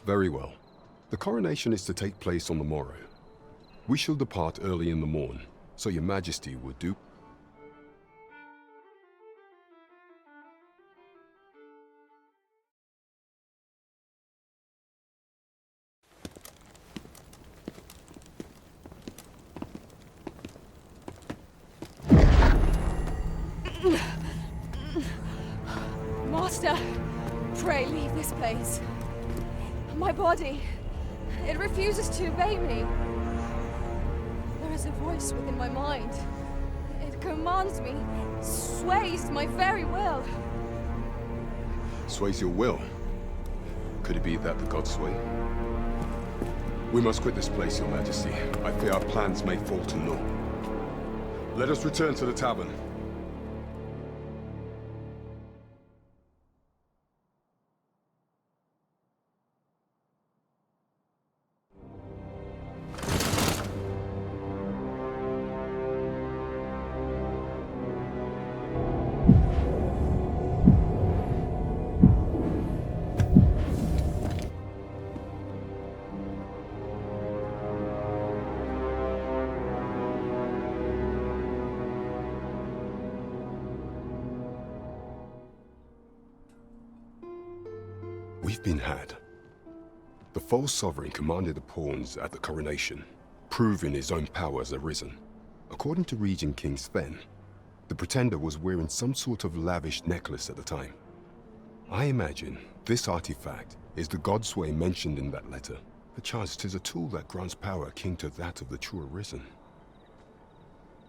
Very well. The coronation is to take place on the morrow. We shall depart early in the morn, so your majesty would do. Master, pray leave this place. My body, it refuses to obey me. There is a voice within my mind. It commands me, sways my very will. Sways your will? Could it be that the gods sway? We must quit this place, your majesty. I fear our plans may fall to naught. Let us return to the tavern. We've been had. The false sovereign commanded the pawns at the coronation, proving his own power has arisen. According to Regent King Sven, the pretender was wearing some sort of lavish necklace at the time. I imagine this artifact is the Godsway mentioned in that letter. Perchance 'tis a tool that grants power akin to that of the true arisen.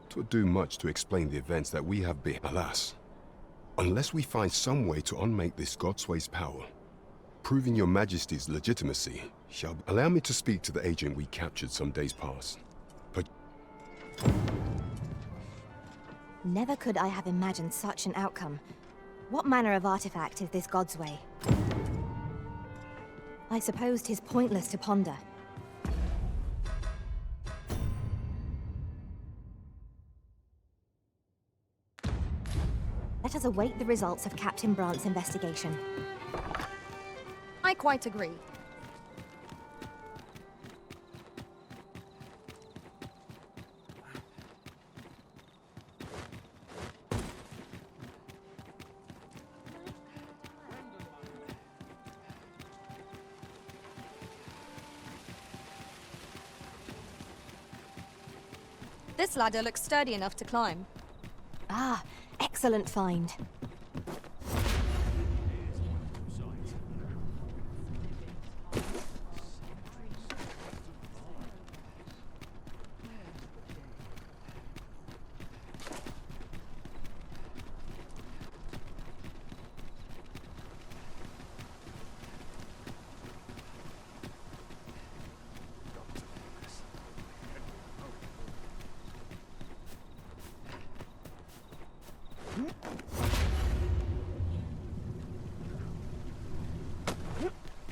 'Twould do much to explain the events that we have been, alas. Unless we find some way to unmake this Godsway's power, proving your majesty's legitimacy shall allow me to speak to the agent we captured some days past. But never could I have imagined such an outcome. What manner of artifact is this Godsway? I suppose 'tis pointless to ponder. Let us await the results of Captain Brandt's investigation. I quite agree. This ladder looks sturdy enough to climb. Ah, excellent find.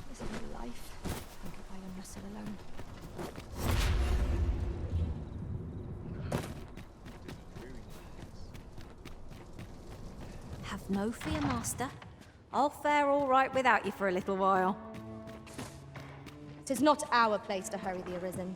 This is my life. I'll get by on muscle alone. Have no fear, Master. I'll fare all right without you for a little while. 'Tis not our place to hurry the Arisen.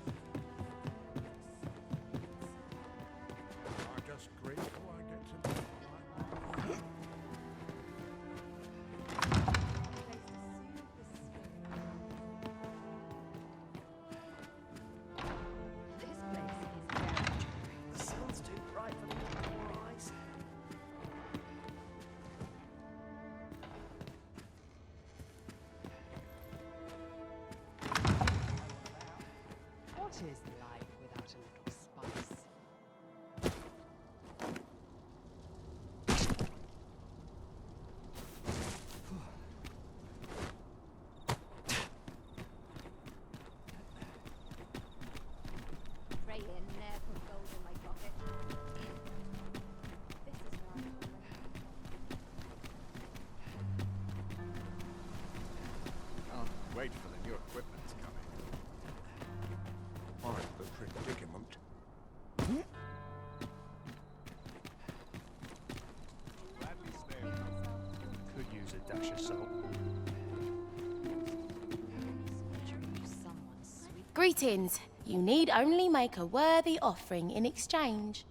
What is life without a little spice? Pray in, ne'er put gold in my pocket. This is where Can't wait for the new equipment's coming. I'm the predicament. Gladly spare. Could use a dash of salt. Greetings. You need only make a worthy offering in exchange.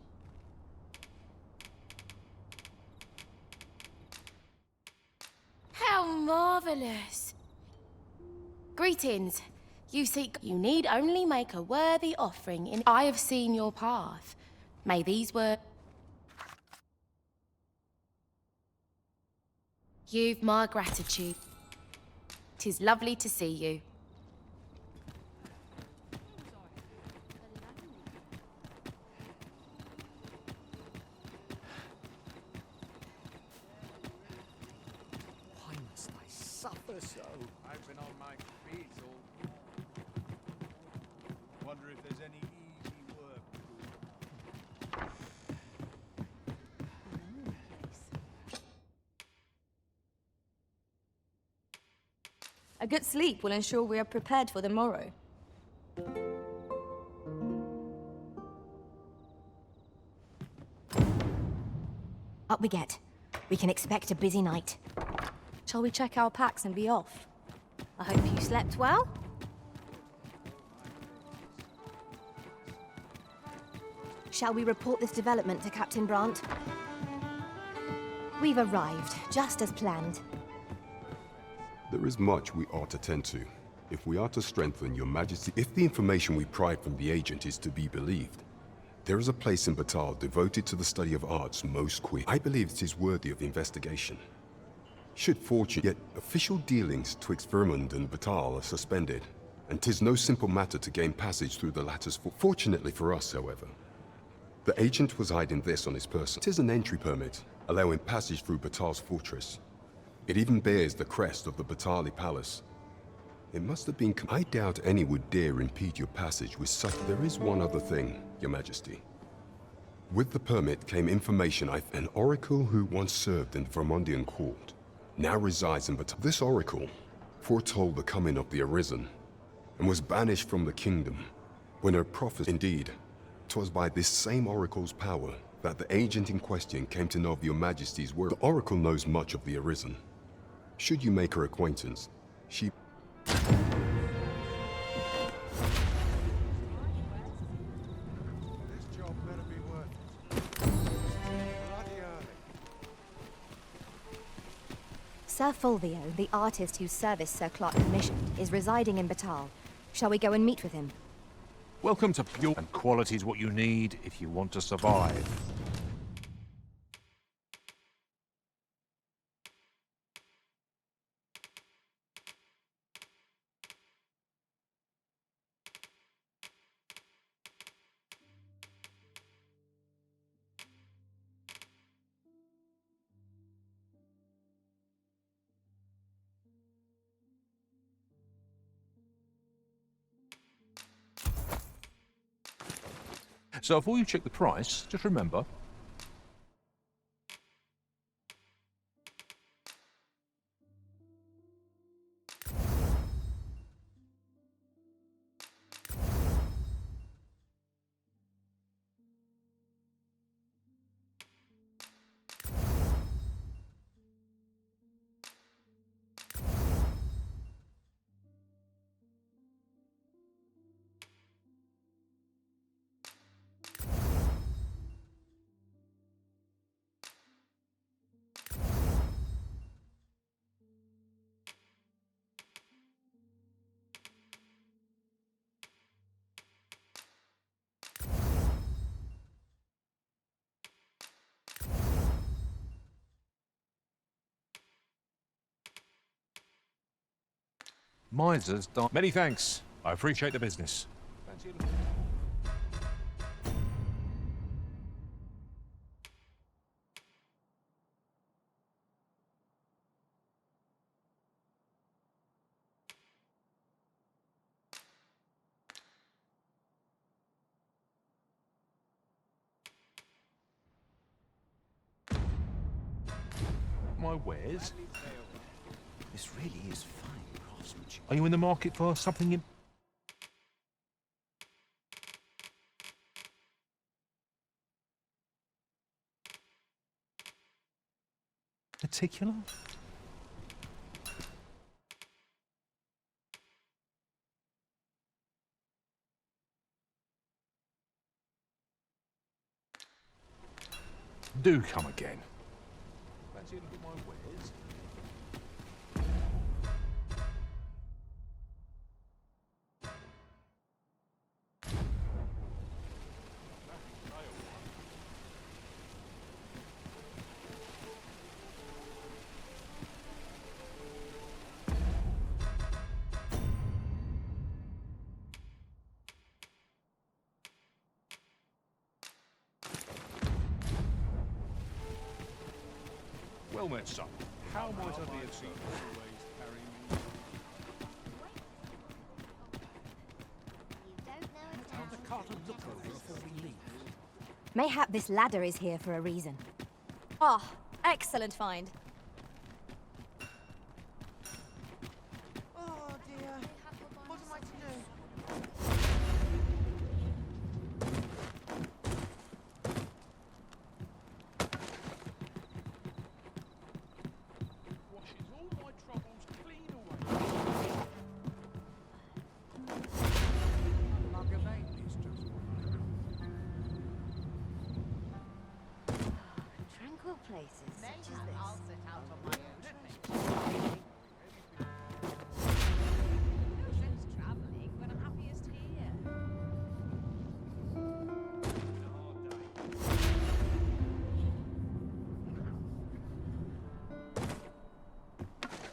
How marvellous! Greetings. You need only make a worthy offering in... I have seen your path. May these words... You've my gratitude. 'Tis lovely to see you. Why must I suffer so? I've been on my feet all... Wonder if there's any easy work. A good sleep will ensure we are prepared for the morrow. Up we get. We can expect a busy night. Shall we check our packs and be off? I hope you slept well? Shall we report this development to Captain Brandt? We've arrived, just as planned. There is much we ought to tend to. If we are to strengthen your majesty, if the information we pry from the agent is to be believed, there is a place in Batal devoted to the study of arts most queer. I believe it is worthy of investigation. Should fortune, yet official dealings twixt Vermund and Batal are suspended, and 'tis no simple matter to gain passage through the latter's. Fortunately for us, however, the agent was hiding this on his person. 'Tis an entry permit, allowing passage through Batal's fortress. It even bears the crest of the Batali Palace. It must have been... I doubt any would dare impede your passage with such... There is one other thing, Your Majesty. With the permit came information an oracle who once served in the Vermundian court now resides in Batal. This oracle foretold the coming of the Arisen and was banished from the kingdom when her prophet... Indeed, 'twas by this same oracle's power that the agent in question came to know of Your Majesty's word. The oracle knows much of the Arisen. Should you make her acquaintance, she... This job better be worth it. Bloody early. Sir Fulvio, the artist whose service Sir Clark commissioned, is residing in Batal. Shall we go and meet with him? Welcome to pure... And quality is what you need if you want to survive. So before you check the price, just remember... Misers die. Many thanks. I appreciate the business. My wares? This really is fine craftsmanship. Are you in the market for something in... particular? Do come again. Fancy a look at my wares? Well met, son. How might I be of service? Mayhap this ladder is here for a reason. Ah, excellent find. Oh dear. What am I to do? Washes all my troubles clean away. Mug of ale is just what I need. Tranquil places such as this. I'll set out on my own adventure. No sense travelling when I'm happiest here.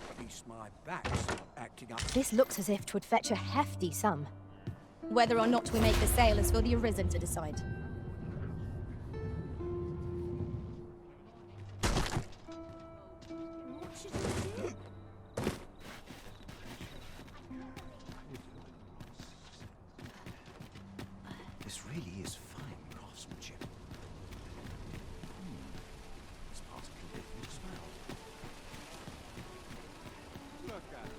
At least my back's not acting up. This looks as if 'twould fetch a hefty sum. Whether or not we make the sale is for the Arisen to decide. This really is fine craftsmanship. It's part of the different smell. Look at it.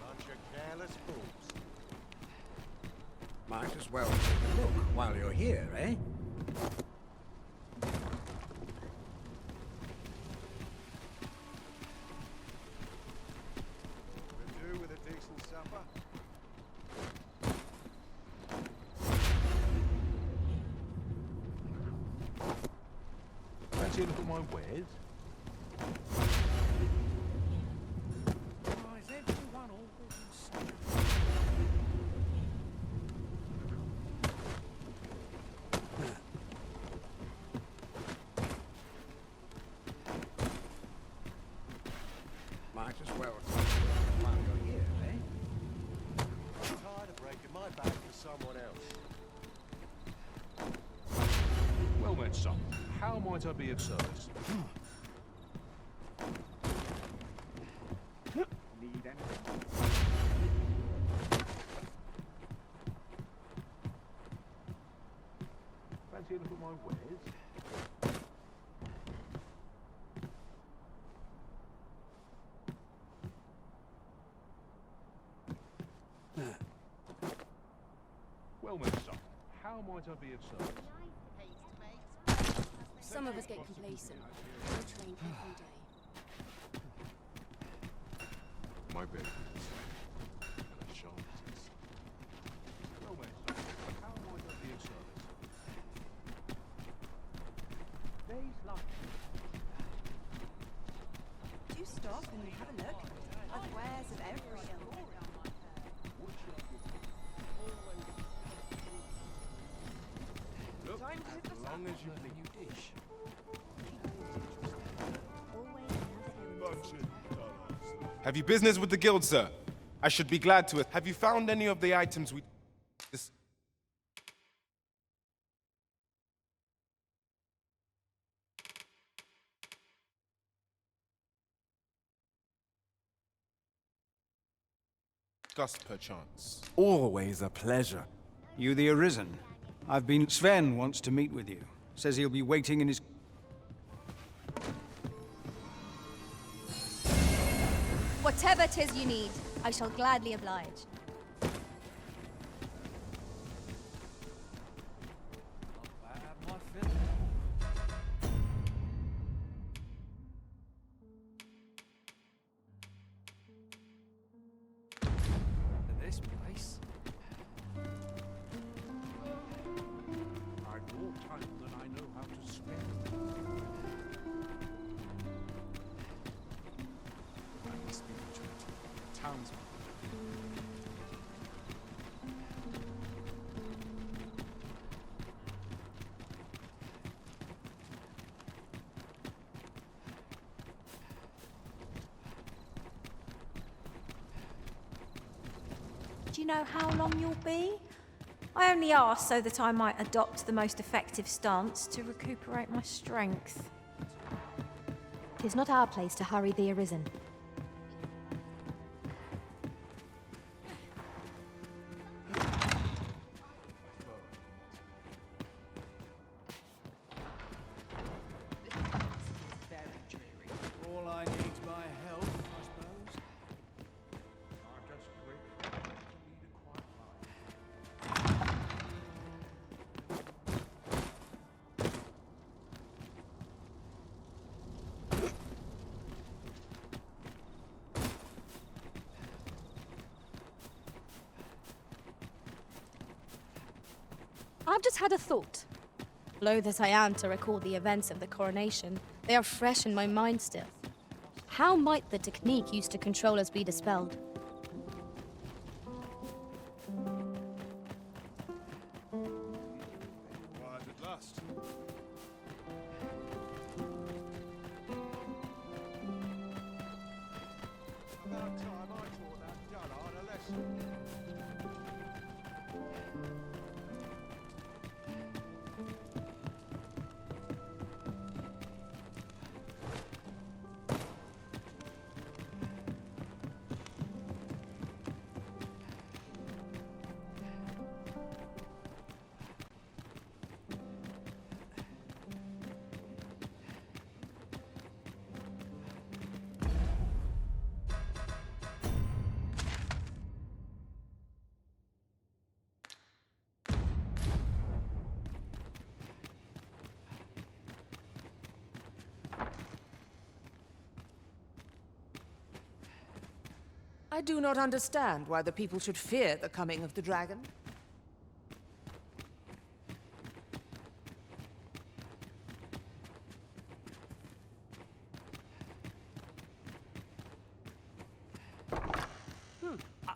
Bunch of careless fools. Might as well take a look while you're here, eh? Could do with a decent supper. Fancy a look at my wares? Why is everyone always in such a... Might as well take a look while you're here, eh? I'm tired of breaking my back for someone else. Well met, son. How might I be of service? Need anything? Fancy a look at my wares? Well met, son. How might I be of service? Some of us get complacent. We train every day. My bed is and I shan't exist. Well met, son. How might I be of service? Days like Do stop and have a look. I've wares of every ilk. Look, as long as you think you dish. Have you business with the guild, sir? I should be glad to. Have you found any of the items we... discussed, perchance? Always a pleasure. You the Arisen? I've been... Sven wants to meet with you. Says he'll be waiting in his... Whatever 'tis you need, I shall gladly oblige. This place? I've more time than I know how to spend. Do you know how long you'll be? I only asked so that I might adopt the most effective stance to recuperate my strength. 'Tis not our place to hurry the arisen. All I need's my help, I suppose. I just lead a quiet life. I've just had a thought. Loath as I am to recall the events of the coronation, they are fresh in my mind still. How might the technique used to control us be dispelled? Quiet at last. About time I taught that dullard a lesson. I do not understand why the people should fear the coming of the dragon.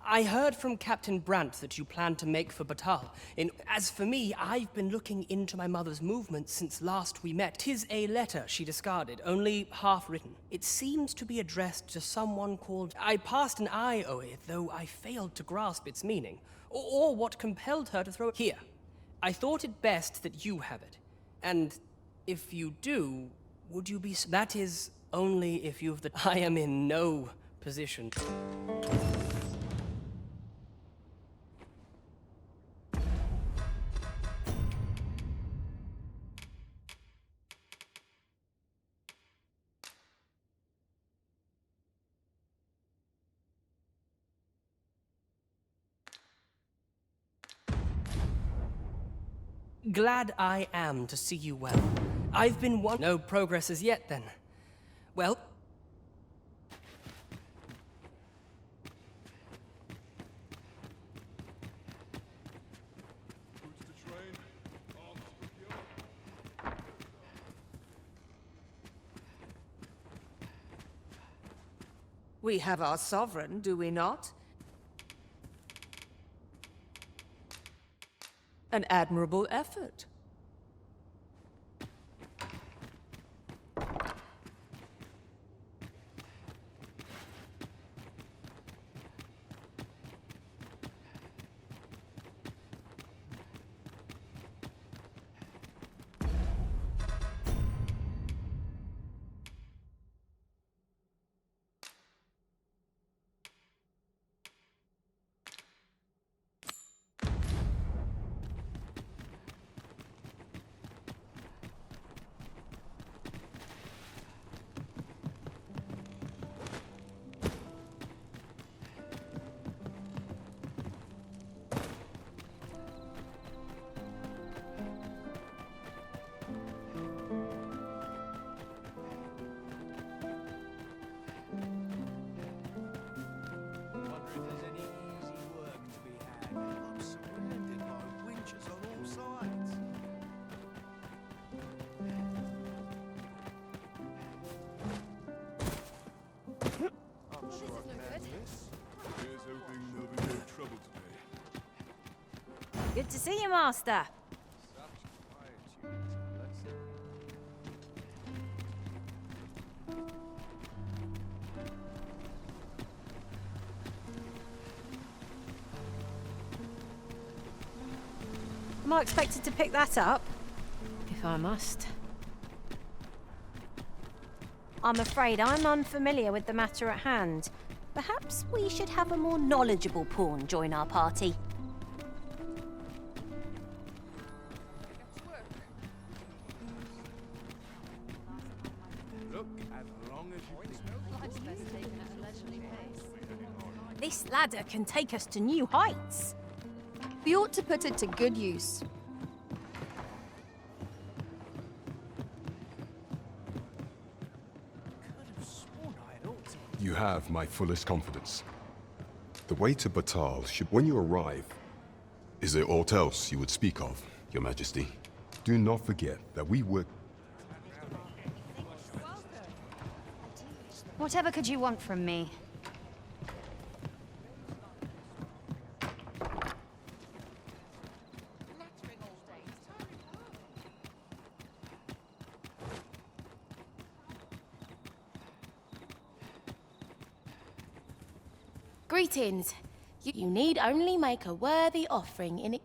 I heard from Captain Brandt that you plan to make for Batal. As for me, I've been looking into my mother's movements since last we met. 'Tis a letter she discarded, only half written. It seems to be addressed to someone called... I passed an eye o'er it, though I failed to grasp its meaning, or what compelled her to throw it here. I thought it best that you have it. And if you do, would you be... That is only if you've the... I am in no position. Glad I am to see you well. I've been no progress as yet, then. Well... We have our sovereign, do we not? An admirable effort. Good to see you, Master. Am I expected to pick that up? If I must. I'm afraid I'm unfamiliar with the matter at hand. Perhaps we should have a more knowledgeable pawn join our party. Look, as long as you This ladder can take us to new heights. We ought to put it to good use. You have my fullest confidence. The way to Batal should, when you arrive, is there aught else you would speak of, Your Majesty? Do not forget that we work. Whatever could you want from me? Greetings. You need only make a worthy offering in it.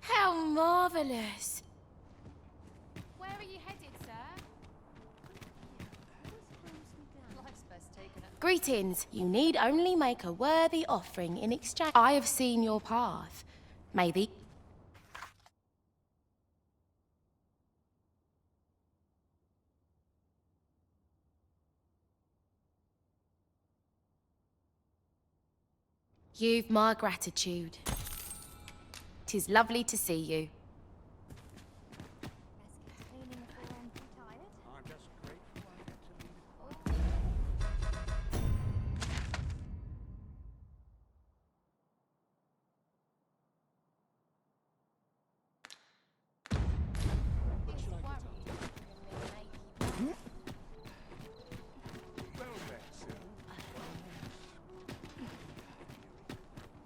How marvelous! Where are you headed, sir? Greetings. You need only make a worthy offering in exchange. I have seen your path. May the... You've my gratitude. 'Tis lovely to see you. I'm just grateful I get to leave.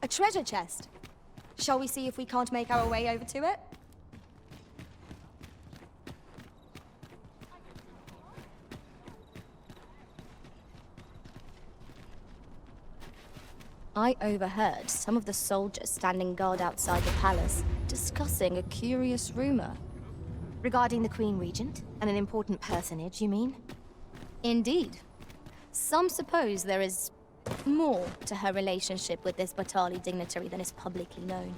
A treasure chest. Shall we see if we can't make our way over to it? I overheard some of the soldiers standing guard outside the palace discussing a curious rumor. Regarding the Queen Regent and an important personage, you mean? Indeed. Some suppose there is more to her relationship with this Batali dignitary than is publicly known.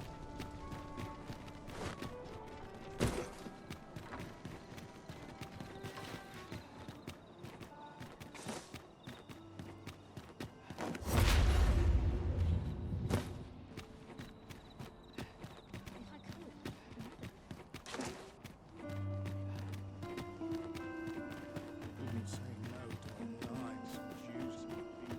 Wouldn't say no to a nice, juicy piece.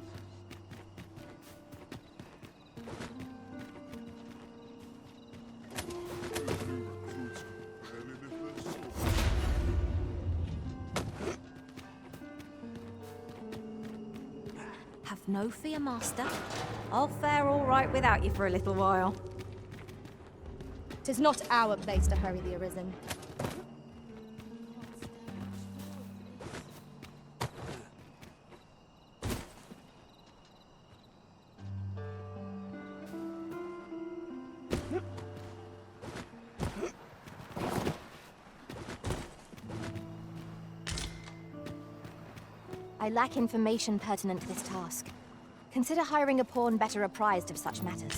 Have no fear, Master. I'll fare all right without you for a little while. 'Tis not our place to hurry the Arisen. I lack information pertinent to this task. Consider hiring a pawn better apprised of such matters.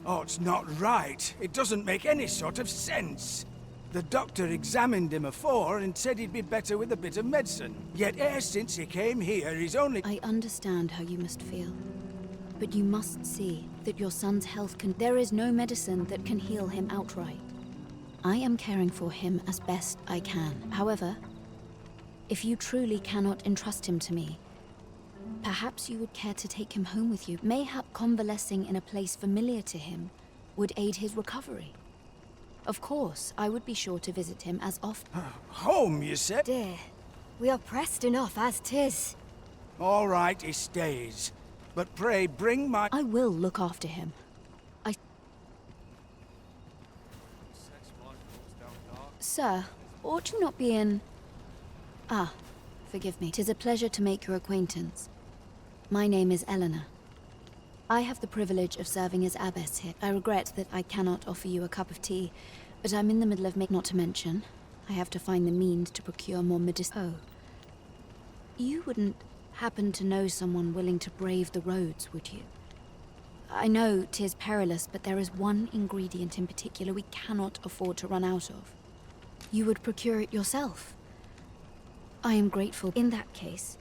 Oh, it's not right. It doesn't make any sort of sense. The doctor examined him afore and said he'd be better with a bit of medicine. Yet e'er since he came here, he's only... I understand how you must feel. But you must see that your son's health can... There is no medicine that can heal him outright. I am caring for him as best I can. However, if you truly cannot entrust him to me, perhaps you would care to take him home with you. Mayhap convalescing in a place familiar to him would aid his recovery. Of course, I would be sure to visit him as often. Home, you said? Dear, we are pressed enough as 'tis. All right, he stays. But pray, bring my... I will look after him. Sets my thoughts down Sir, ought you not be in... Ah, forgive me. 'Tis a pleasure to make your acquaintance. My name is Eleanor. I have the privilege of serving as abbess here. I regret that I cannot offer you a cup of tea, but I'm in the middle of not to mention, I have to find the means to procure more Oh. You wouldn't happen to know someone willing to brave the roads, would you? I know 'tis perilous, but there is one ingredient in particular we cannot afford to run out of. You would procure it yourself. I am grateful. In that case,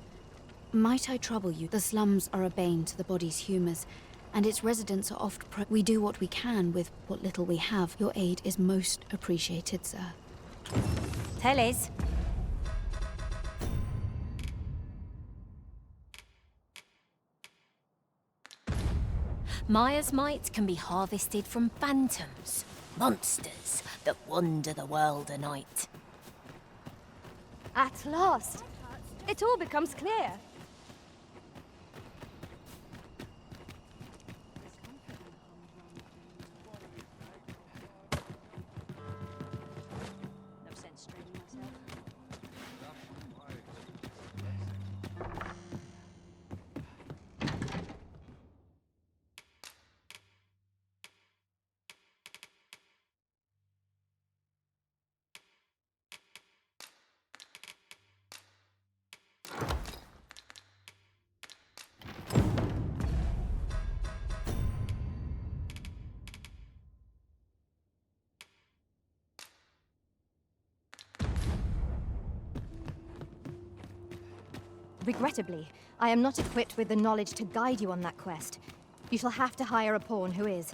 might I trouble you? The slums are a bane to the body's humors, and its residents are oft we do what we can with what little we have. Your aid is most appreciated, sir. Tell us. Maya's might can be harvested from phantoms, monsters that wander the world a night. At last, it all becomes clear. Regrettably, I am not equipped with the knowledge to guide you on that quest. You shall have to hire a pawn who is.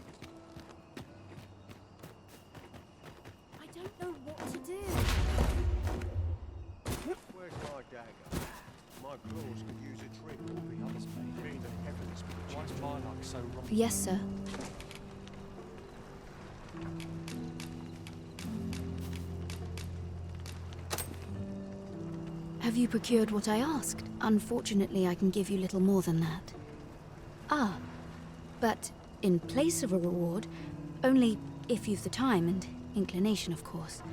I don't know what to do. Where's my dagger? My claws could use a trick. All the others may be the heavens, but why's my luck so wrong? Yes, sir. Have you procured what I asked? Unfortunately, I can give you little more than that. Ah, but in place of a reward, only if you've the time and inclination, of course.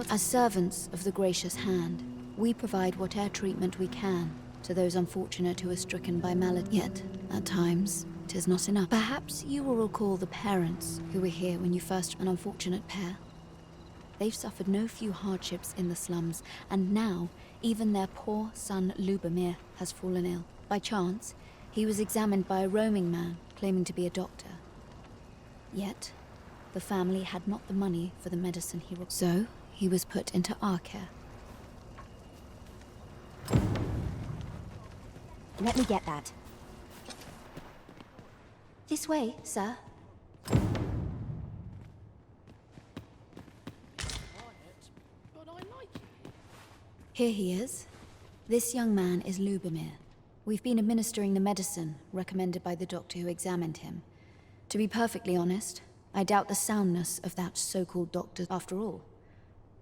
As servants of the gracious hand, we provide whatever treatment we can to those unfortunate who are stricken by malady. Yet, at times, 'tis not enough. Perhaps you will recall the parents who were here when you first... An unfortunate pair. They've suffered no few hardships in the slums, and now, even their poor son Lubomir has fallen ill. By chance, he was examined by a roaming man, claiming to be a doctor. Yet, the family had not the money for the medicine he required. So, he was put into our care. Let me get that. This way, sir. Here he is. This young man is Lubomir. We've been administering the medicine recommended by the doctor who examined him. To be perfectly honest, I doubt the soundness of that so-called doctor. After all,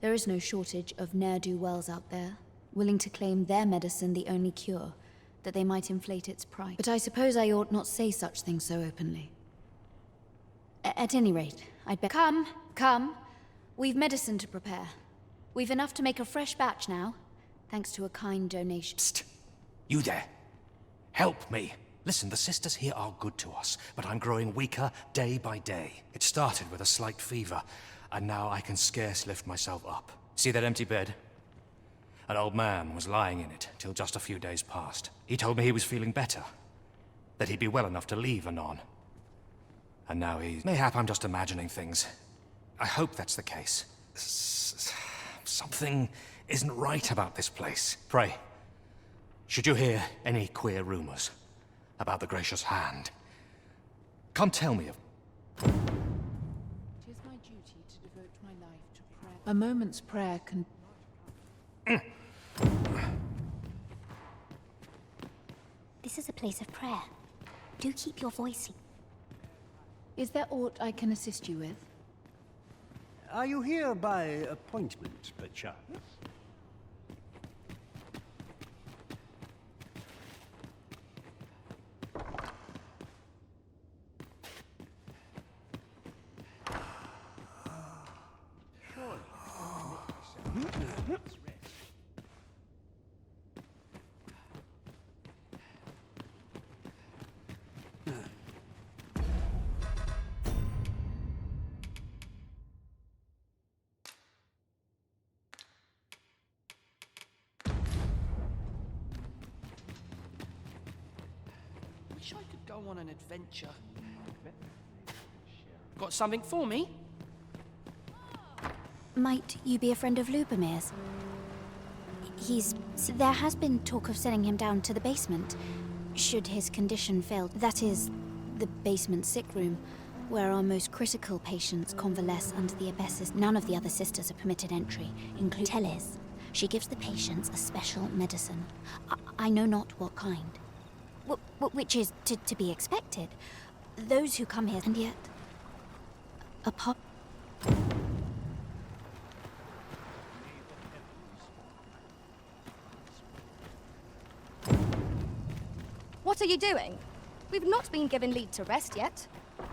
there is no shortage of ne'er-do-wells out there, willing to claim their medicine the only cure, that they might inflate its price. But I suppose I ought not say such things so openly. At any rate, I'd better... Come. We've medicine to prepare. We've enough to make a fresh batch now, thanks to a kind donation. Psst! You there! Help me! Listen, the sisters here are good to us, but I'm growing weaker day by day. It started with a slight fever, and now I can scarce lift myself up. See that empty bed? An old man was lying in it till just a few days past. He told me he was feeling better, that he'd be well enough to leave anon. And now he's... Mayhap I'm just imagining things. I hope that's the case. Something isn't right about this place. Pray, should you hear any queer rumors about the gracious hand, come tell me of... It is my duty to devote my life to prayer. A moment's prayer can... This is a place of prayer. Do keep your voice. Is there aught I can assist you with? Are you here by appointment, perchance? Wish I could go on an adventure. Got something for me? Might you be a friend of Lubomir's? There has been talk of sending him down to the basement, should his condition fail. That is, the basement sick room, where our most critical patients convalesce under the abyesses. None of the other sisters are permitted entry, including Teles. She gives the patients a special medicine. I know not what kind. Which is to be expected. Those who come here, and yet... Apart... What are you doing? We've not been given leave to rest yet. I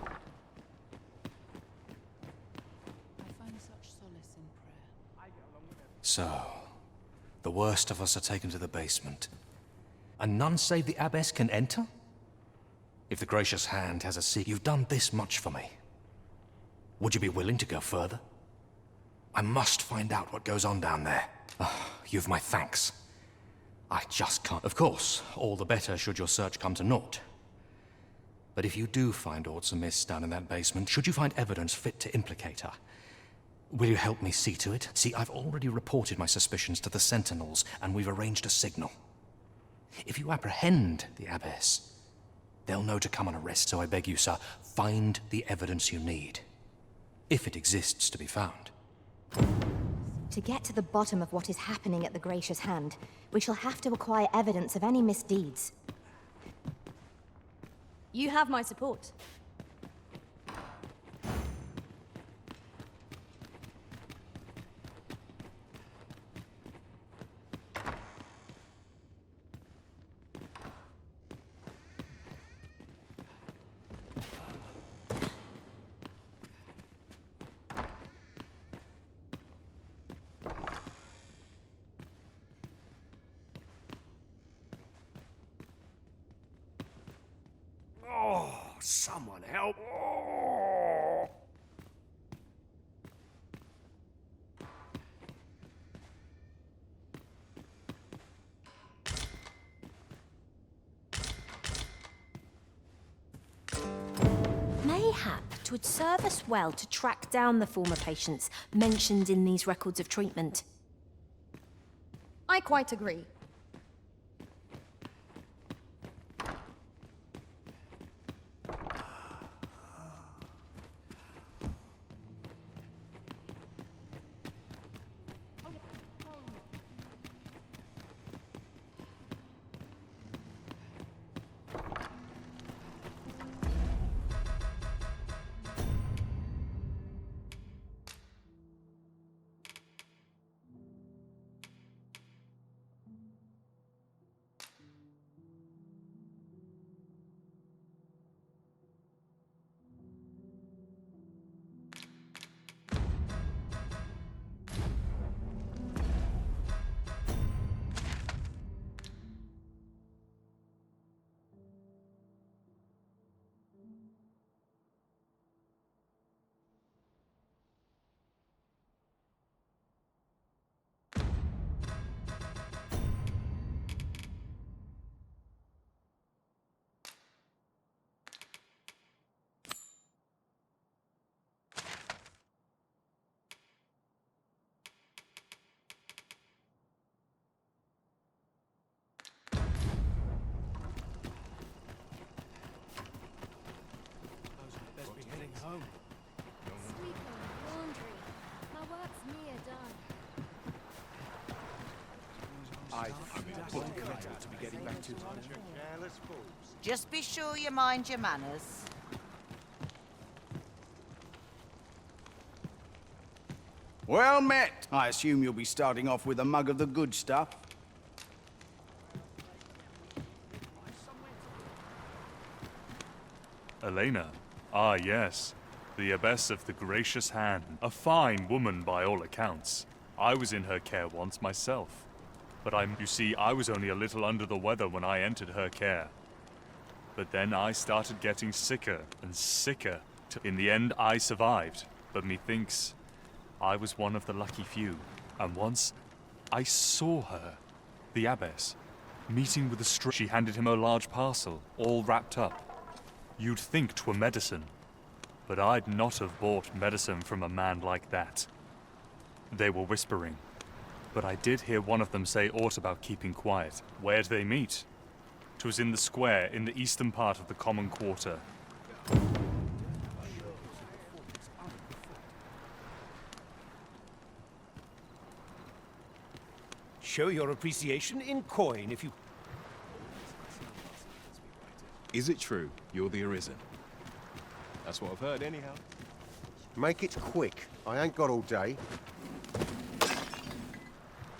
find such solace in prayer. So, the worst of us are taken to the basement. And none save the abbess can enter? If the gracious hand has a secret, you've done this much for me. Would you be willing to go further? I must find out what goes on down there. You've my thanks. I just can't. Of course, all the better should your search come to naught. But if you do find aught amiss down in that basement, should you find evidence fit to implicate her, will you help me see to it? See, I've already reported my suspicions to the Sentinels, and we've arranged a signal. If you apprehend the abbess, they'll know to come and arrest, so I beg you, sir, find the evidence you need. If it exists to be found. To get to the bottom of what is happening at the Gracious Hand, we shall have to acquire evidence of any misdeeds. You have my support. Oh, someone help! Oh. Mayhap 'twould serve us well to track down the former patients mentioned in these records of treatment. I quite agree. Home. Sweeping, laundry. My work's near done. I'm fully committed to be getting back to careless fools. Just be sure you mind your manners. Well met. I assume you'll be starting off with a mug of the good stuff. Elena. Ah, yes. The Abbess of the Gracious Hand. A fine woman by all accounts. I was in her care once myself. But you see, I was only a little under the weather when I entered her care. But then I started getting sicker and sicker. In the end, I survived. But methinks I was one of the lucky few. And once, I saw her, the abbess, meeting with a stranger. She handed him a large parcel, all wrapped up. You'd think 'twere medicine. But I'd not have bought medicine from a man like that. They were whispering. But I did hear one of them say aught about keeping quiet. Where'd they meet? 'Twas in the square, in the eastern part of the common quarter. Show your appreciation in coin if you... Is it true you're the Arisen? That's what I've heard anyhow. Make it quick. I ain't got all day.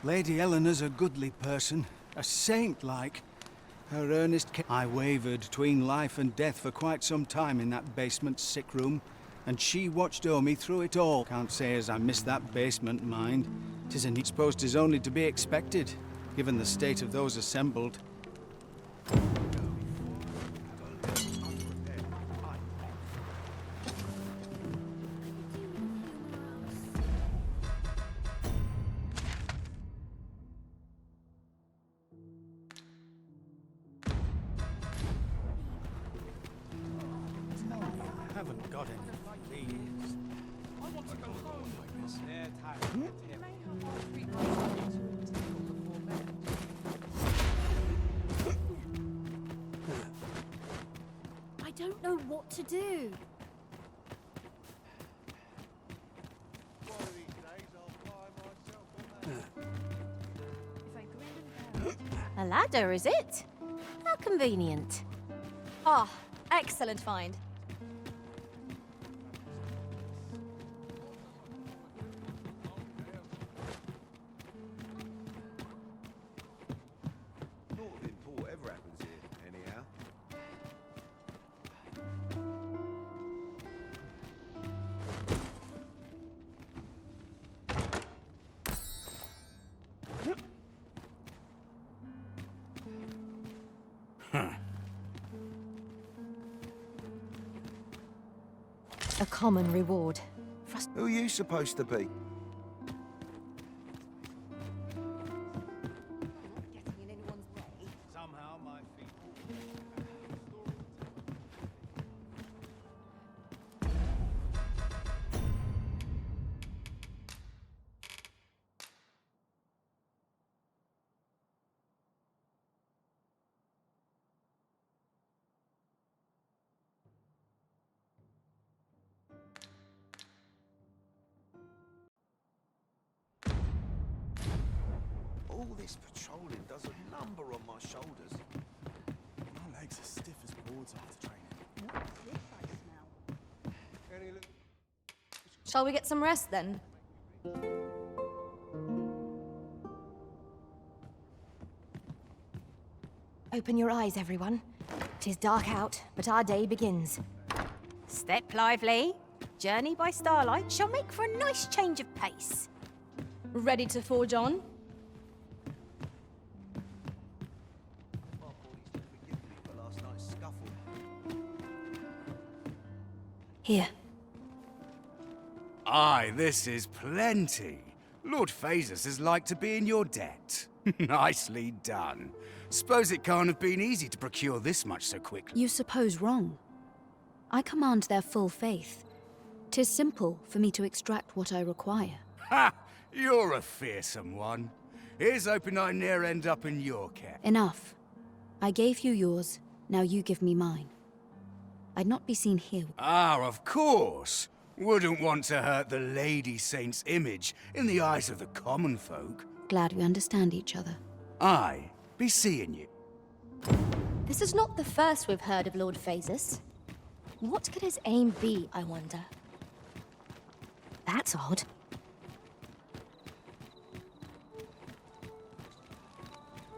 Lady Eleanor's a goodly person, a saint-like. Her earnest I wavered between life and death for quite some time in that basement sick room, and she watched o'er me through it all. Can't say as I missed that basement, mind. 'Tis a neat post is only to be expected, given the state of those assembled. Haven't got any leaves. I want to go home. I don't know what to do. A ladder, is it? How convenient. Ah, excellent find. Whatever happens here, anyhow. A common reward. Who are you supposed to be? Somehow my feet... All this patrolling does a number on my shoulders. My legs are stiff as boards after training. Shall we get some rest then? Open your eyes, everyone. 'Tis dark out, but our day begins. Step lively. Journey by starlight shall make for a nice change of pace. Ready to forge on? Here. Aye, this is plenty. Lord Phasus is like to be in your debt. Nicely done. Suppose it can't have been easy to procure this much so quickly. You suppose wrong. I command their full faith. 'Tis simple for me to extract what I require. Ha! You're a fearsome one. Here's hoping I ne'er end up in your care. Enough. I gave you yours, now you give me mine. I'd not be seen here. Ah, of course. Wouldn't want to hurt the Lady Saint's image in the eyes of the common folk. Glad we understand each other. Aye, be seeing you. This is not the first we've heard of Lord Phasus. What could his aim be, I wonder? That's odd.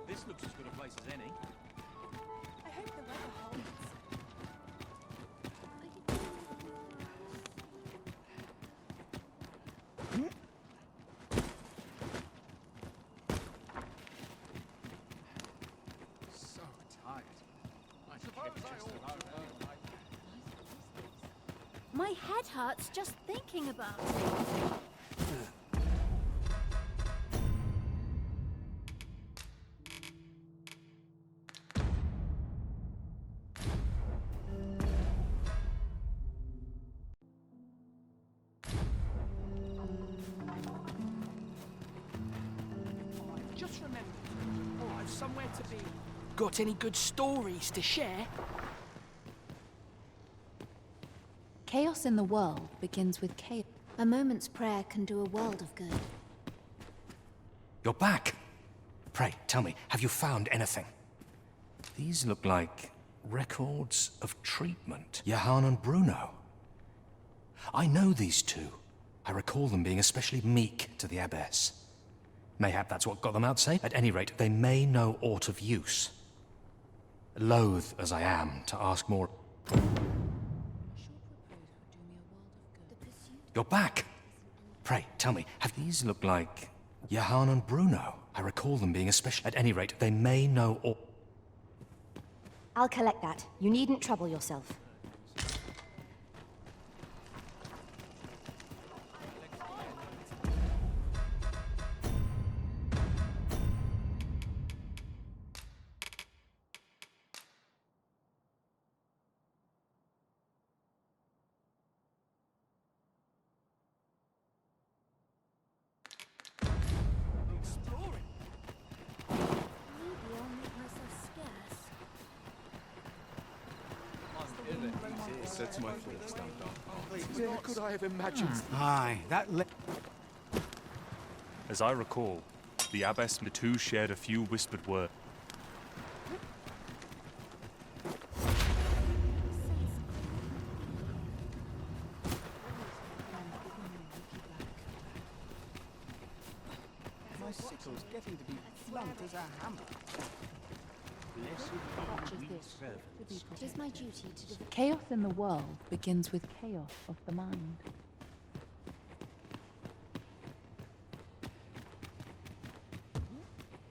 This looks as good a place as any. I hope the weather holds. My head hurts just thinking about it. Just remember, I've somewhere to be. Got any good stories to share? Chaos in the world begins with chaos. A moment's prayer can do a world of good. You're back! Pray, tell me, have you found anything? These look like records of treatment. Johann and Bruno. I know these two. I recall them being especially meek to the abbess. Mayhap that's what got them out safe. At any rate, they may know aught of use. Loath as I am to ask more. You're back! Pray, tell me, have these look like Johann and Bruno? I recall them being especially... At any rate, they may know all... I'll collect that. You needn't trouble yourself. Sets my thoughts down dark. Where could I have imagined? Aye, that As I recall, the abbess and the two shared a few whispered words. My sickle's getting to be blunt as a hammer. It is my duty to devote. Chaos in the world begins with chaos of the mind.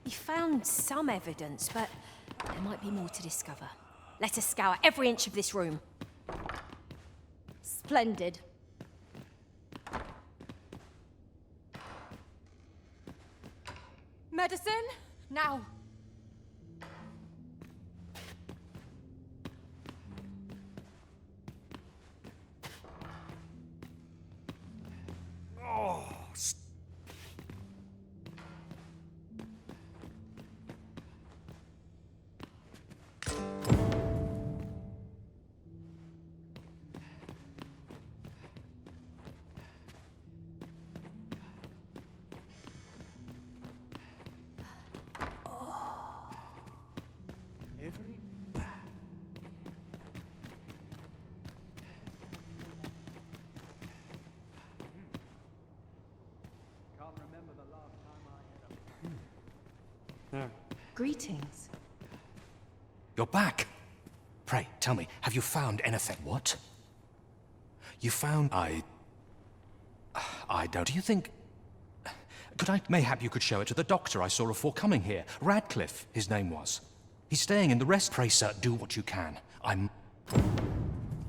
We found some evidence, but there might be more to discover. Let us scour every inch of this room. Splendid. Medicine? Now! Greetings. You're back! Pray, tell me, have you found anything? What? You found... I don't... Do you think... Mayhap you could show it to the doctor I saw before coming here. Radcliffe, his name was. He's staying in the rest. Pray, sir, do what you can.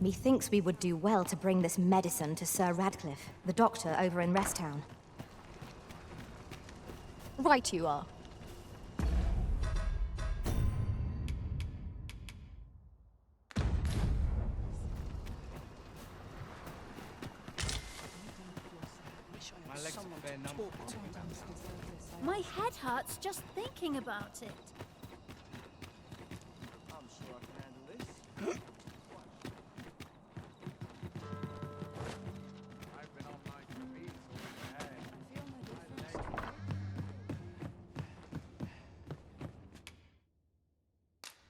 Methinks we would do well to bring this medicine to Sir Radcliffe, the doctor over in Rest Town. Right you are. My head hurts just thinking about it. I'm sure I can handle this. I've been on my feet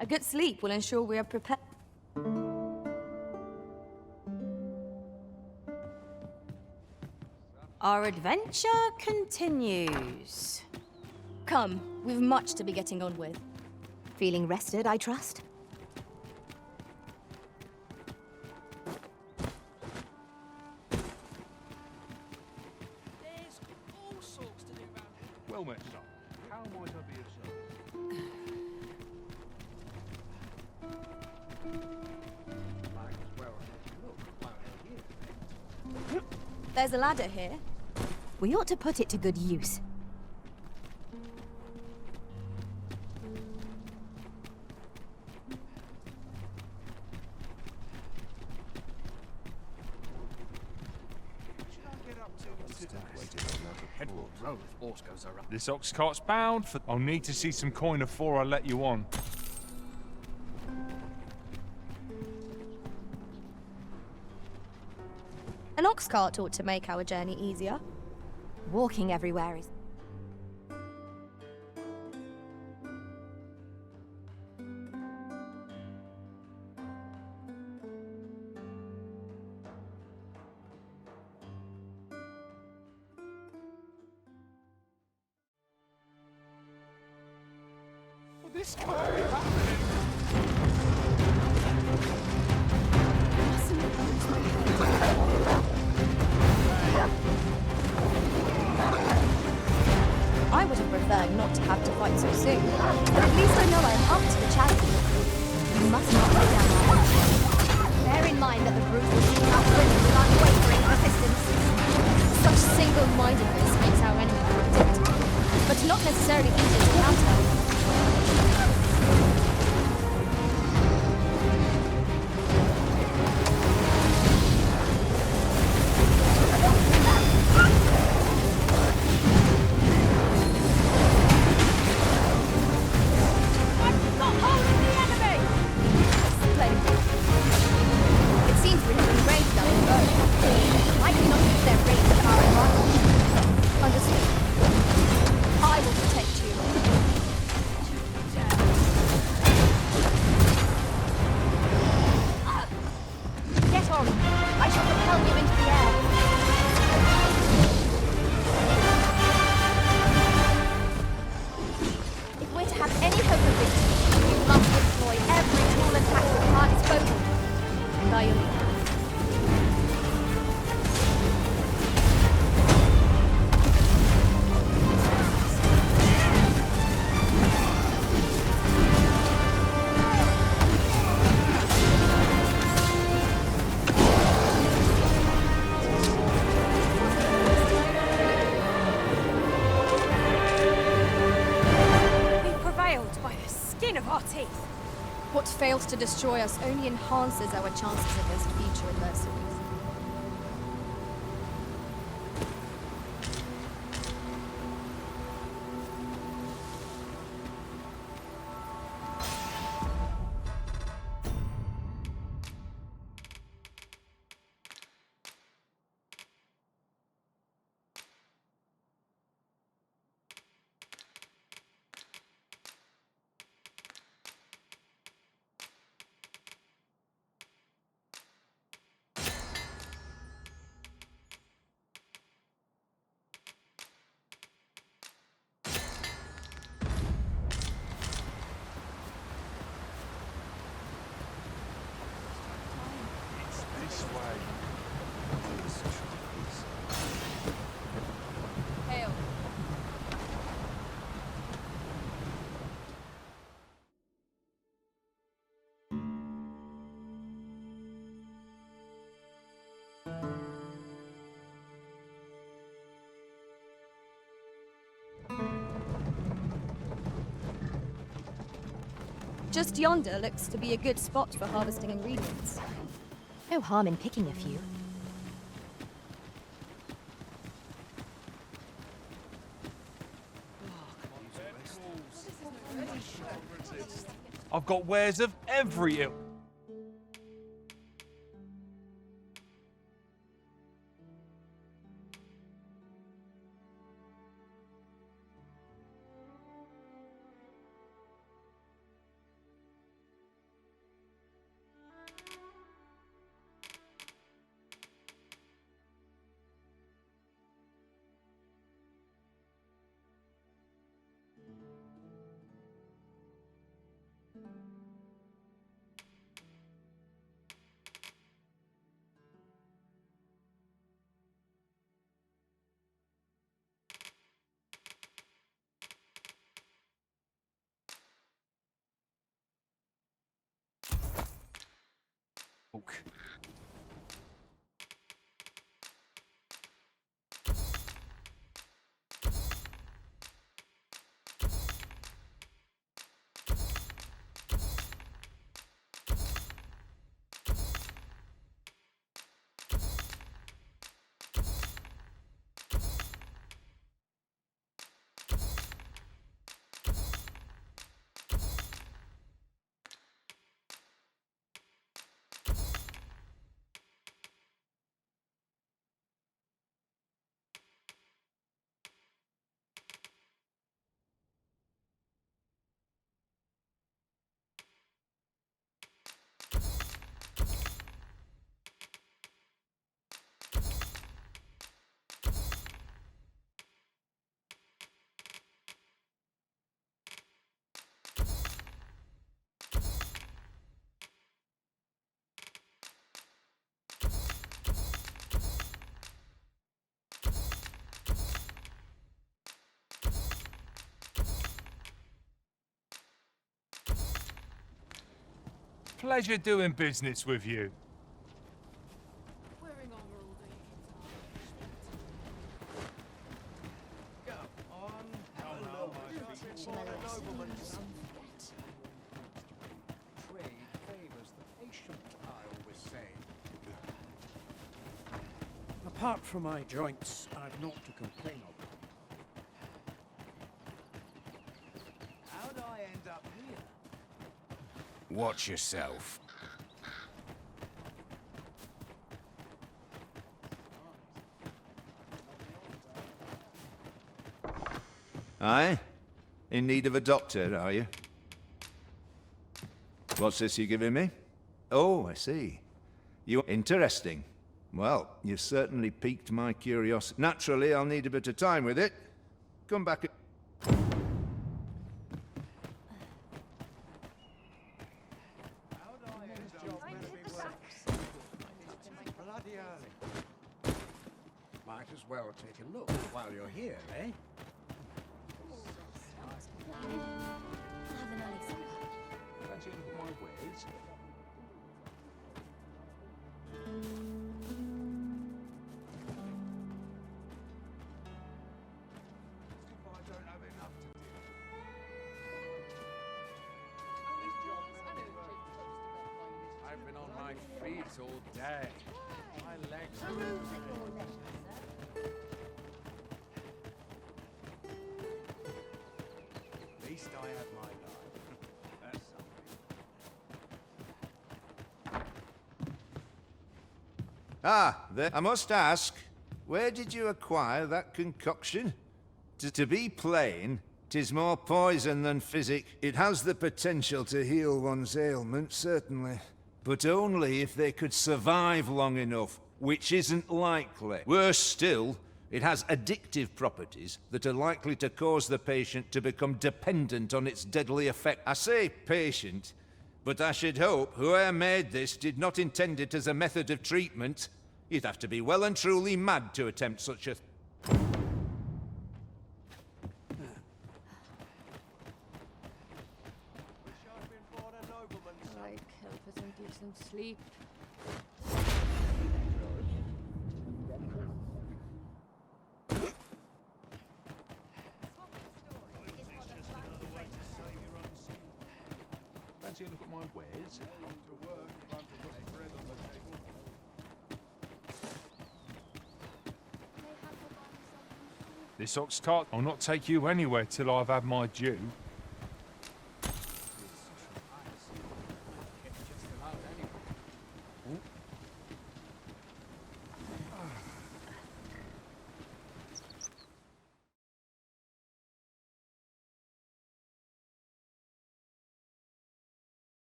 A good sleep will ensure we are prepared. Our adventure continues. Come, we've much to be getting on with. Feeling rested, I trust? There's all sorts to do around here. Well met, son. How might I be of service? Might as well look while they're here. There's a ladder here. We ought to put it to good use. This ox cart's bound for... I'll need to see some coin before I let you on. An ox cart ought to make our journey easier. Walking everywhere is... This can't be happening. I would have preferred not to have to fight so soon, but at least I know I am up to the challenge. You must not lay down our life. Bear in mind that the brute will keep our friends with unwavering persistence. Such single-mindedness makes our enemy predictable, but not necessarily easy to counter. What fails to destroy us only enhances our chances against future adversaries. Hail. Just yonder looks to be a good spot for harvesting ingredients. No harm in picking a few. I've got wares of every ilk. Pleasure doing business with you. Wearing armor all day. Trade favors the patient, I always say. Apart from my joints, I've naught to complain of. How'd I end up here? Watch yourself. Aye? In need of a doctor, are you? What's this you're giving me? Oh, I see. You interesting. Well, you've certainly piqued my curiosity. Naturally, I'll need a bit of time with it. Come back. Bloody early. Might as well take a look while you're here, eh? Fancy a look at my wares? I don't have enough to do. I've been on my feet all day. My legs are At least I had my life. That's something. Ah, there. I must ask, where did you acquire that concoction? To be plain, 'tis more poison than physic. It has the potential to heal one's ailment, certainly. But only if they could survive long enough, which isn't likely. Worse still, it has addictive properties that are likely to cause the patient to become dependent on its deadly effect. I say patient, but I should hope whoever made this did not intend it as a method of treatment. You'd have to be well and truly mad to attempt such a... Like, help us and give some sleep. Fancy a look at my wares? To work, trying to put bread on the table. This ox cart will not take you anywhere till I've had my due.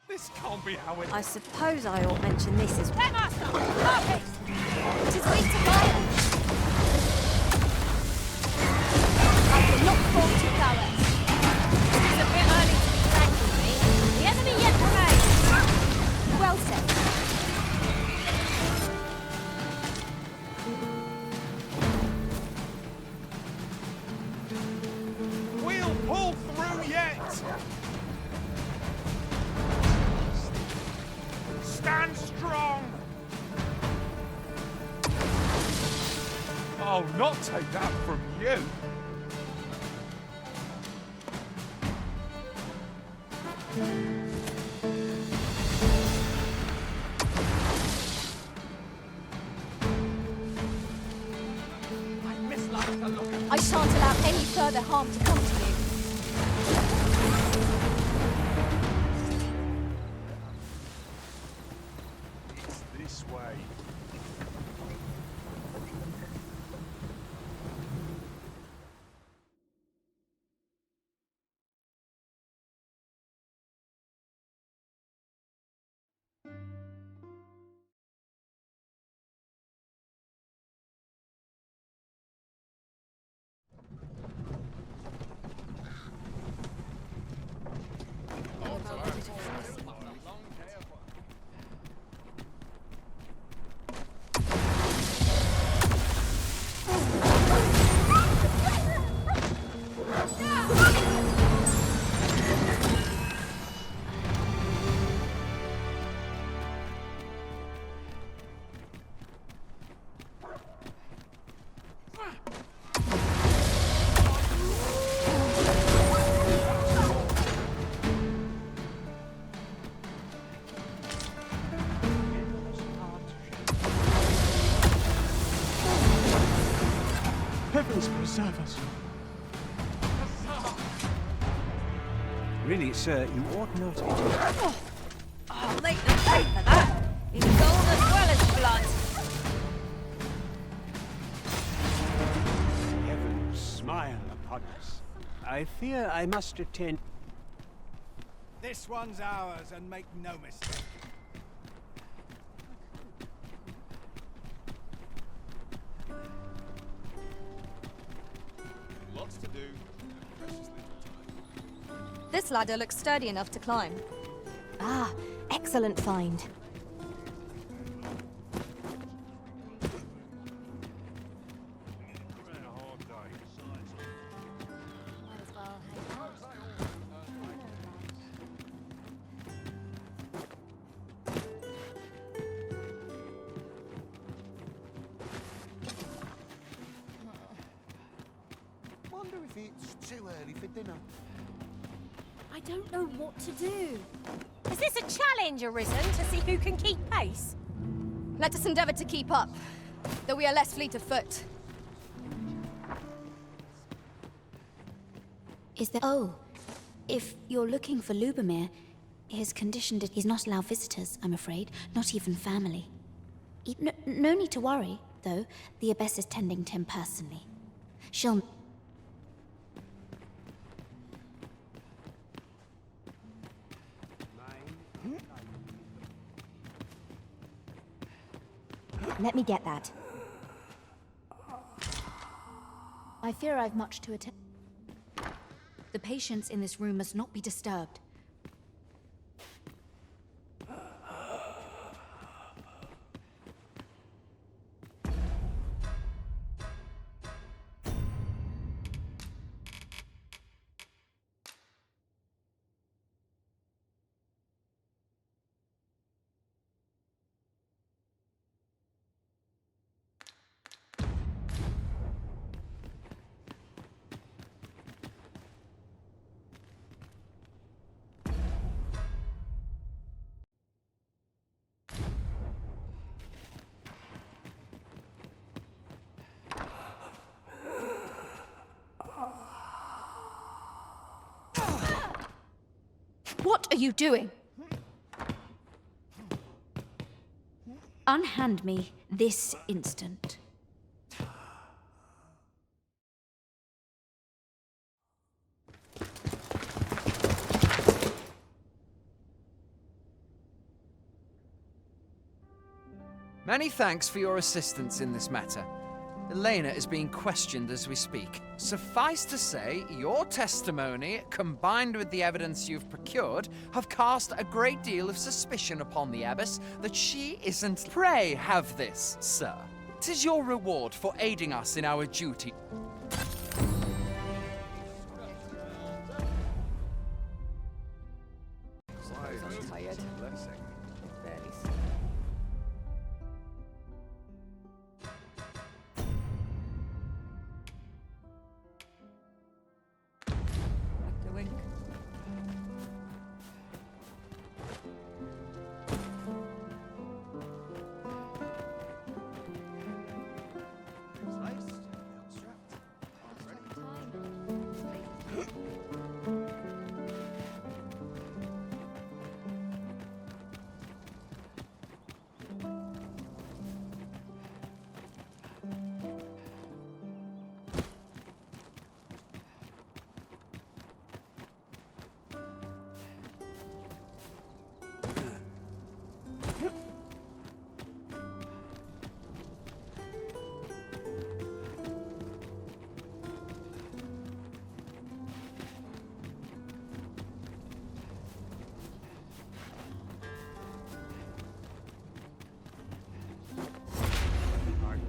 This can't be how it... I suppose I ought mention this as well. Master! Harpies! It is weak to violence! I cannot fall to prowess. It is a bit early to be frank with me. The enemy yet remains. Well said. We'll pull through yet! Stand strong! I'll not take that from you! I shan't allow any further harm to come to you. It's this way. Heavens preserve us. Really, sir, you ought not to be doing that. Oh, I'll make them pay for that. In gold as well as blood. Heaven smile upon us. I fear I must attend. This one's ours, and make no mistake. Lots to do, and precious little time. This ladder looks sturdy enough to climb. Ah, excellent find. Wonder if it's too early for dinner. I don't know what to do. Is this a challenge arisen to see who can keep pace? Let us endeavor to keep up, though we are less fleet of foot. Is there... Oh, if you're looking for Lubomir, his condition he's not allowed visitors, I'm afraid, not even family. No need to worry, though. The Abbess is tending to him personally. She'll... Let me get that. I fear I've much to attend. The patients in this room must not be disturbed. What are you doing? Unhand me this instant. Many thanks for your assistance in this matter. Elena is being questioned as we speak. Suffice to say, your testimony, combined with the evidence you've procured, have cast a great deal of suspicion upon the Abbess that she isn't... Pray have this, sir. It is your reward for aiding us in our duty.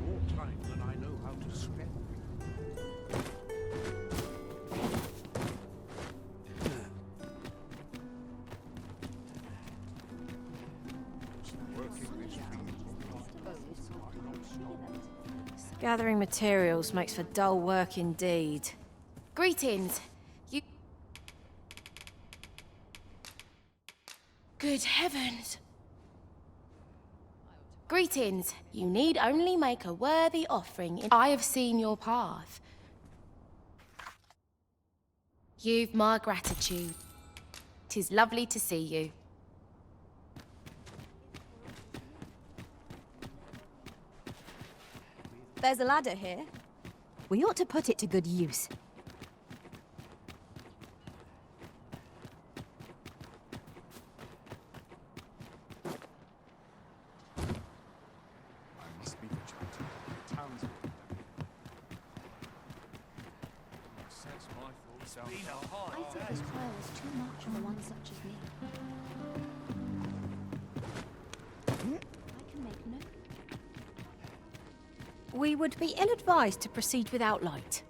I'm tired. Gathering materials makes for dull work indeed. Greetings. You... Good heavens. Greetings. You need only make a worthy offering. I have seen your path. You've my gratitude. 'Tis lovely to see you. There's a ladder here. We ought to put it to good use. I must be vigilant. The town's Sets my thoughts out. I think this trial is too much for one such as me. I can make no... We would be ill-advised to proceed without light.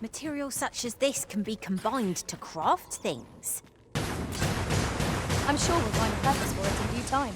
Materials such as this can be combined to craft things. I'm sure we'll find a purpose for it in due time.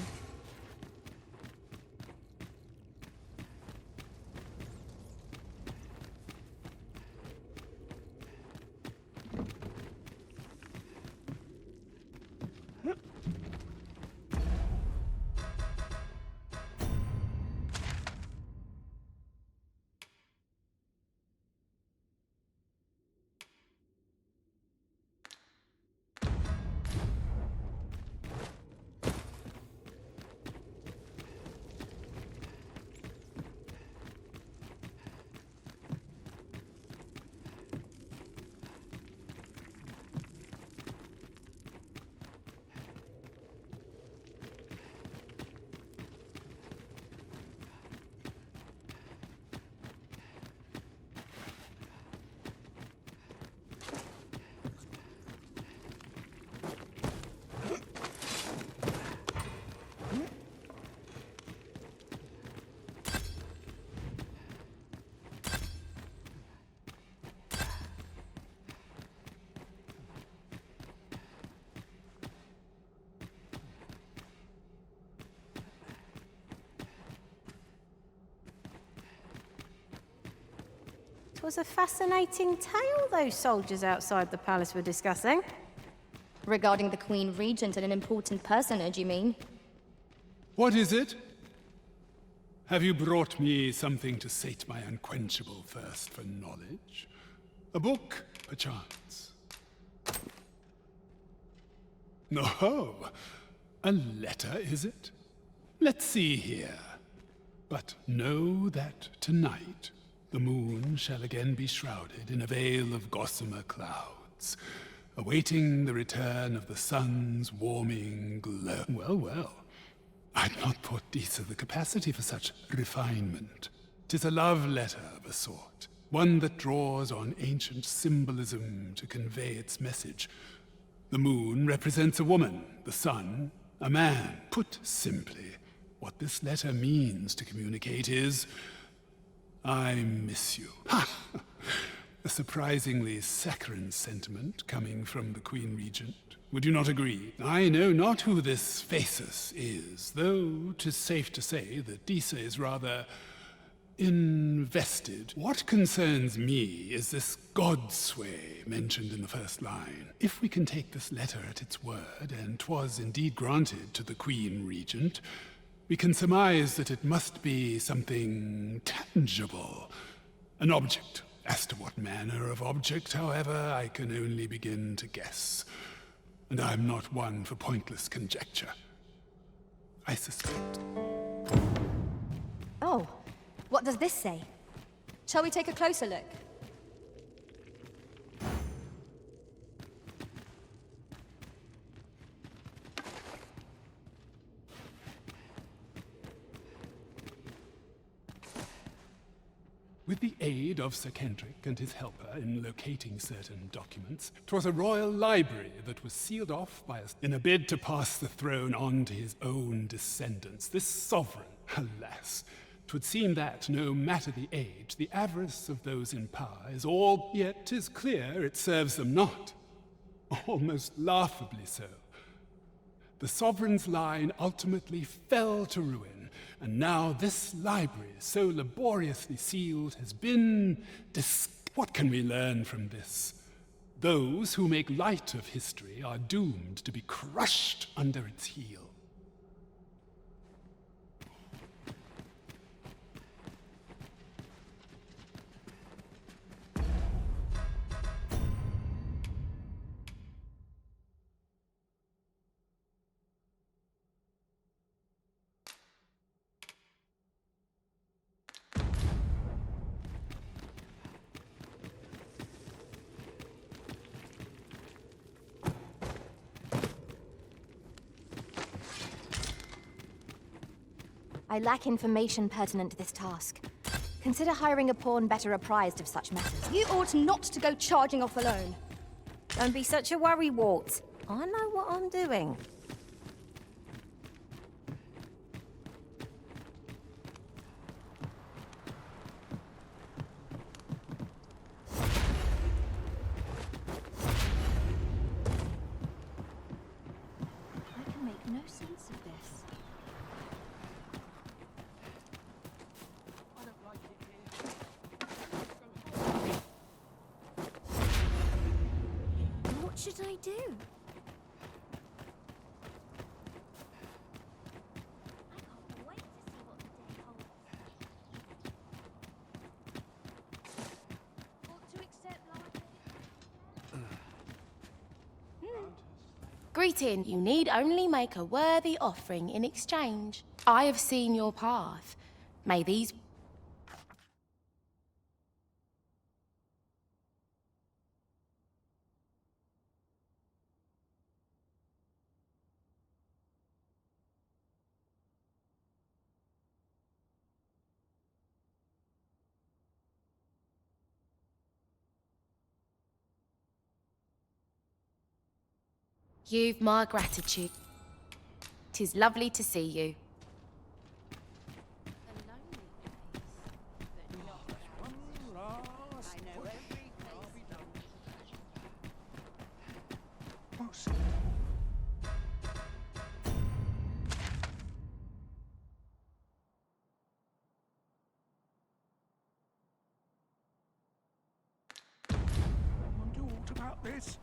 It was a fascinating tale those soldiers outside the palace were discussing. Regarding the Queen Regent and an important personage, you mean? What is it? Have you brought me something to sate my unquenchable thirst for knowledge? A book, perchance? Oh, a letter, is it? Let's see here. But know that tonight the moon shall again be shrouded in a veil of gossamer clouds, awaiting the return of the sun's warming glow. Well, well. I'd not thought Disa the capacity for such refinement. 'Tis a love letter of a sort, one that draws on ancient symbolism to convey its message. The moon represents a woman, the sun, a man. Put simply, what this letter means to communicate is, I miss you. Ha! A surprisingly saccharine sentiment coming from the Queen Regent. Would you not agree? I know not who this Phaesus is, though 'tis safe to say that Disa is rather invested. What concerns me is this godsway mentioned in the first line. If we can take this letter at its word, and 'twas indeed granted to the Queen Regent, we can surmise that it must be something tangible, an object. As to what manner of object, however, I can only begin to guess. And I'm not one for pointless conjecture. I suspect. Oh, what does this say? Shall we take a closer look? With the aid of Sir Kendrick and his helper in locating certain documents, 'twas a royal library that was sealed off by us in a bid to pass the throne on to his own descendants. This sovereign, alas, 'twould seem that, no matter the age, the avarice of those in power is all, yet 'tis clear it serves them not. Almost laughably so. The sovereign's line ultimately fell to ruin, and now this library, so laboriously sealed, has been What can we learn from this? Those who make light of history are doomed to be crushed under its heel. I lack information pertinent to this task. Consider hiring a pawn better apprised of such matters. You ought not to go charging off alone. Don't be such a worrywart. I know what I'm doing. I can make no sense of this. What should I do? Greeting. You need only make a worthy offering in exchange. I have seen your path. May these... You've my gratitude. 'Tis lovely to see you. Wonder what about this?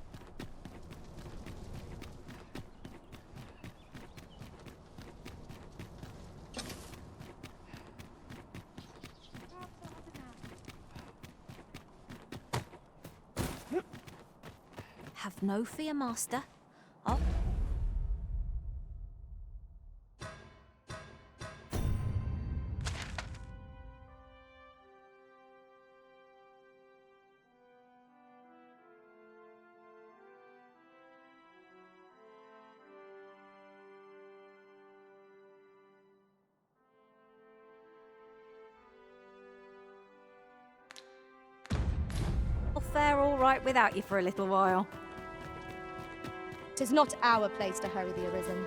Have no fear, Master. I'll... I'll fare all right without you for a little while. 'Tis not our place to hurry the Arisen.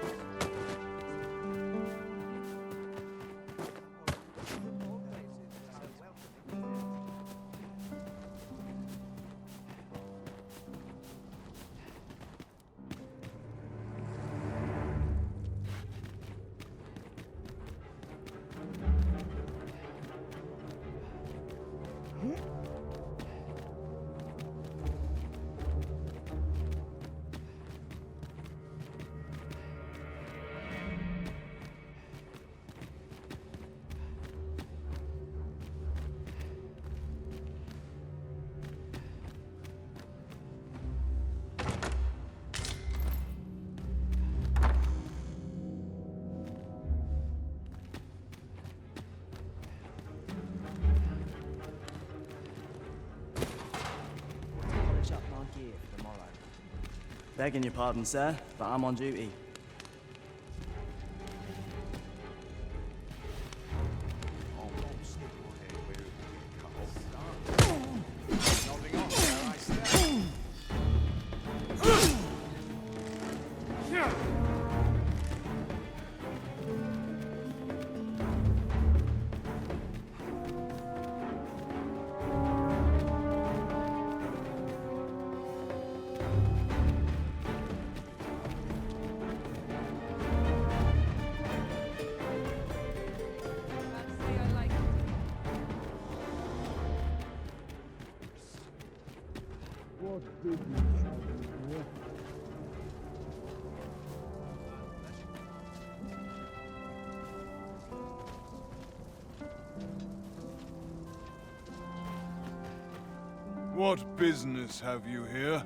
Polish up my gear for tomorrow. Begging your pardon, sir, but I'm on duty. What business have you here?